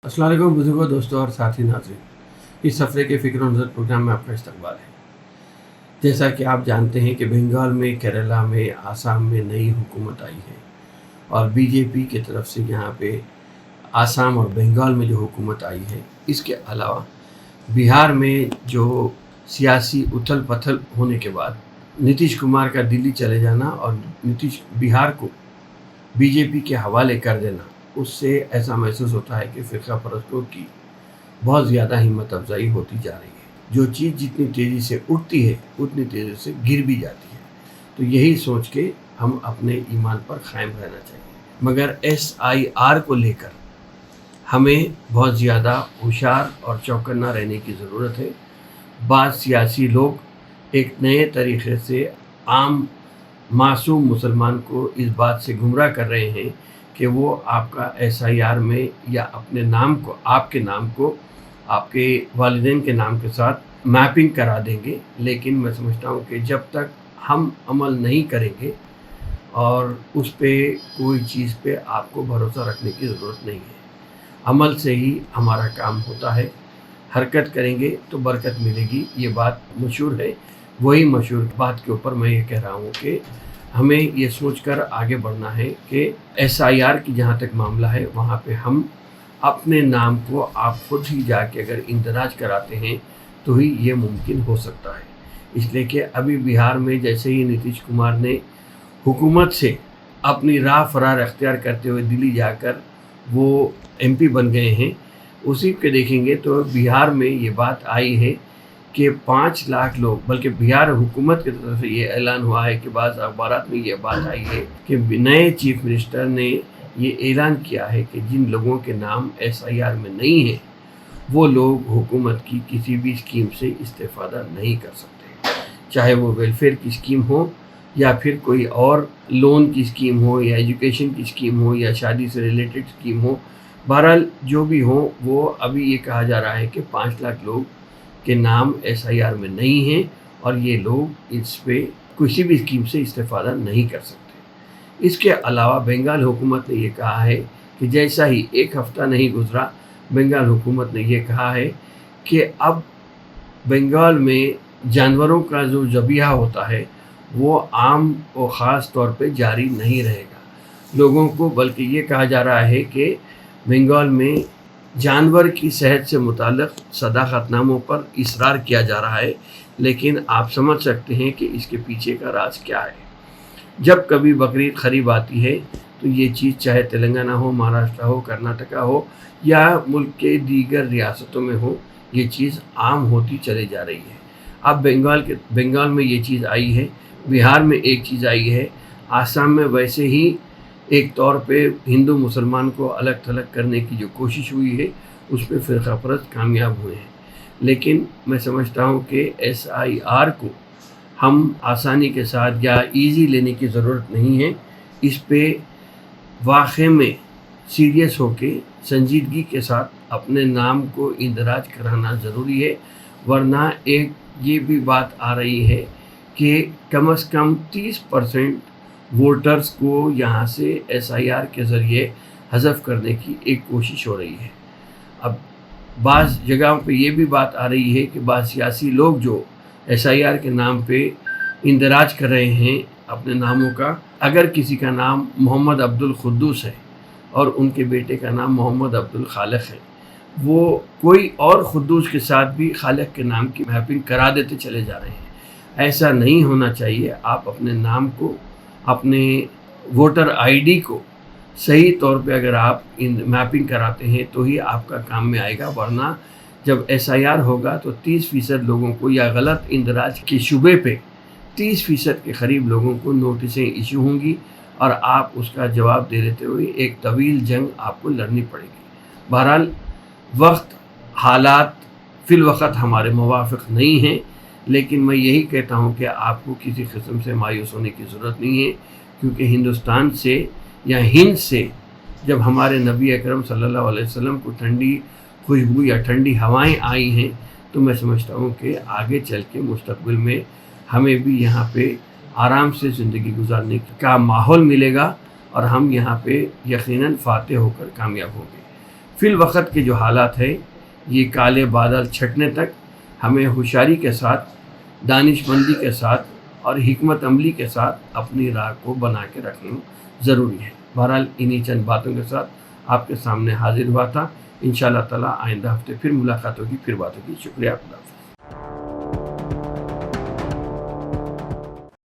अस्सलाम वालेकुम बुजुर्गों, दोस्तों और साथी नाज़रीन। इस हफ्ते के फ़िक्र और नज़र प्रोग्राम में आपका इस्तकबाल है। जैसा कि आप जानते हैं कि बंगाल में, केरला में, आसाम में नई हुकूमत आई है और बीजेपी की तरफ से यहाँ पे आसाम और बंगाल में जो हुकूमत आई है, इसके अलावा बिहार में जो सियासी उथल पथल होने के बाद नीतीश कुमार का दिल्ली चले जाना और नीतीश बिहार को बीजेपी के हवाले कर देना, उससे ऐसा महसूस होता है कि फ़िरका परस्तों की बहुत ज़्यादा हिम्मत अफजाई होती जा रही है। जो चीज़ जितनी तेज़ी से उठती है उतनी तेज़ी से गिर भी जाती है। तो यही सोच के हम अपने ईमान पर कायम रहना चाहिए। मगर SIR को लेकर हमें बहुत ज़्यादा होशियार और चौकन्ना रहने की ज़रूरत है। बाद सियासी लोग एक नए तरीक़े से आम मासूम मुसलमान को इस बात से गुमराह कर रहे हैं कि वो आपका SIR में या अपने नाम को, आपके नाम को आपके वालिदैन के नाम के साथ मैपिंग करा देंगे। लेकिन मैं समझता हूँ कि जब तक हम अमल नहीं करेंगे और उस पे कोई चीज़ पे आपको भरोसा रखने की ज़रूरत नहीं है। अमल से ही हमारा काम होता है। हरकत करेंगे तो बरकत मिलेगी, ये बात मशहूर है। वही मशहूर बात के ऊपर मैं ये कह रहा हूँ कि हमें ये सोचकर आगे बढ़ना है कि SIR की जहाँ तक मामला है, वहाँ पे हम अपने नाम को आप खुद ही जाके अगर इंदराज कराते हैं तो ही ये मुमकिन हो सकता है। इसलिए कि अभी बिहार में जैसे ही नीतीश कुमार ने हुकूमत से अपनी राह फरार अख्तियार करते हुए दिल्ली जाकर वो MP बन गए हैं, उसी के देखेंगे तो बिहार में ये बात आई है कि 5 लाख लोग, बल्कि बिहार हुकूमत की तरफ से ये ऐलान हुआ है कि बाज़ अखबारात में ये बात आई है कि नए चीफ मिनिस्टर ने ये ऐलान किया है कि जिन लोगों के नाम SIR में नहीं है वो लोग हुकूमत की किसी भी स्कीम से इस्तेफ़ादा नहीं कर सकते, चाहे वो वेलफेयर की स्कीम हो या फिर कोई और लोन की स्कीम हो या एजुकेशन की स्कीम हो या शादी से रिलेटेड स्कीम हो। बहरहाल जो भी हो, वो अभी ये कहा जा रहा है कि 5 लाख लोग के नाम SIR में नहीं हैं और ये लोग इस पे किसी भी स्कीम से इस्तेफ़ादा नहीं कर सकते। इसके अलावा बंगाल हुकूमत ने ये कहा है कि जैसा ही एक हफ़्ता नहीं गुज़रा, बंगाल हुकूमत ने ये कहा है कि अब बंगाल में जानवरों का जो ज़बीहा होता है वो आम और ख़ास तौर पे जारी नहीं रहेगा लोगों को, बल्कि ये कहा जा रहा है कि बंगाल में जानवर की सेहत से मुताल्लिक़ सदाक़तनामों पर इसरार किया जा रहा है। लेकिन आप समझ सकते हैं कि इसके पीछे का राज क्या है। जब कभी बकरीद करीब आती है तो ये चीज़ चाहे तेलंगाना हो, महाराष्ट्र हो, कर्नाटका हो या मुल्क के दीगर रियासतों में हो, ये चीज़ आम होती चली जा रही है। अब बंगाल में ये चीज़ आई है, बिहार में एक चीज़ आई है, आसाम में वैसे ही एक तौर पे हिंदू मुसलमान को अलग थलग करने की जो कोशिश हुई है उस पर फ़िरका परस्त कामयाब हुए हैं। लेकिन मैं समझता हूँ कि SIR को हम आसानी के साथ या ईज़ी लेने की ज़रूरत नहीं है। इस पे वाक़ई में सीरियस होके संजीदगी के साथ अपने नाम को इंदराज कराना ज़रूरी है, वरना एक ये भी बात आ रही है कि कम से कम 30% वोटर्स को यहाँ से SIR के ज़रिए हज़फ करने की एक कोशिश हो रही है। अब बाज़ जगहों पे ये भी बात आ रही है कि बाज़ सियासी लोग जो SIR के नाम पे इंदराज कर रहे हैं अपने नामों का, अगर किसी का नाम मोहम्मद अब्दुल कुद्दूस है और उनके बेटे का नाम मोहम्मद अब्दुल खालिक है, वो कोई और कुद्दूस के साथ भी खालिक के नाम की मैपिंग करा देते चले जा रहे हैं। ऐसा नहीं होना चाहिए। आप अपने नाम को, अपने वोटर ID को सही तौर पे अगर आप मैपिंग कराते हैं तो ही आपका काम में आएगा, वरना जब SIR होगा तो 30% लोगों को या गलत इंदराज के शुबे पे 30% के करीब लोगों को नोटिसें इशू होंगी और आप उसका जवाब दे देते हुए एक तवील जंग आपको लड़नी पड़ेगी। बहरहाल वक्त, हालात फ़िलवक़्त हमारे मुवाफ़िक़ नहीं हैं, लेकिन मैं यही कहता हूँ कि आपको किसी किस्म से मायूस होने की ज़रूरत नहीं है, क्योंकि हिंदुस्तान से या हिंद से जब हमारे नबी अकरम सल्लल्लाहु अलैहि वसल्लम को ठंडी खुशबू या ठंडी हवाएं आई हैं, तो मैं समझता हूँ कि आगे चल के मुस्तक़बिल में हमें भी यहाँ पे आराम से ज़िंदगी गुजारने का माहौल मिलेगा और हम यहाँ पे यकीनन फ़ातेह होकर कामयाब होंगे। فی الوقت کے جو حالات ہیں، یہ کالے بادل چھٹنے تک ہمیں ہوشیاری کے ساتھ، دانش مندی کے ساتھ اور حکمت عملی کے ساتھ اپنی راہ کو بنا کے رکھنا ضروری ہے۔ بہرحال انہی چند باتوں کے ساتھ آپ کے سامنے حاضر ہوا تھا۔ انشاءاللہ تعالیٰ آئندہ ہفتے پھر ملاقات ہوگی، پھر بات ہوگی۔ شکریہ، خدا حافظ۔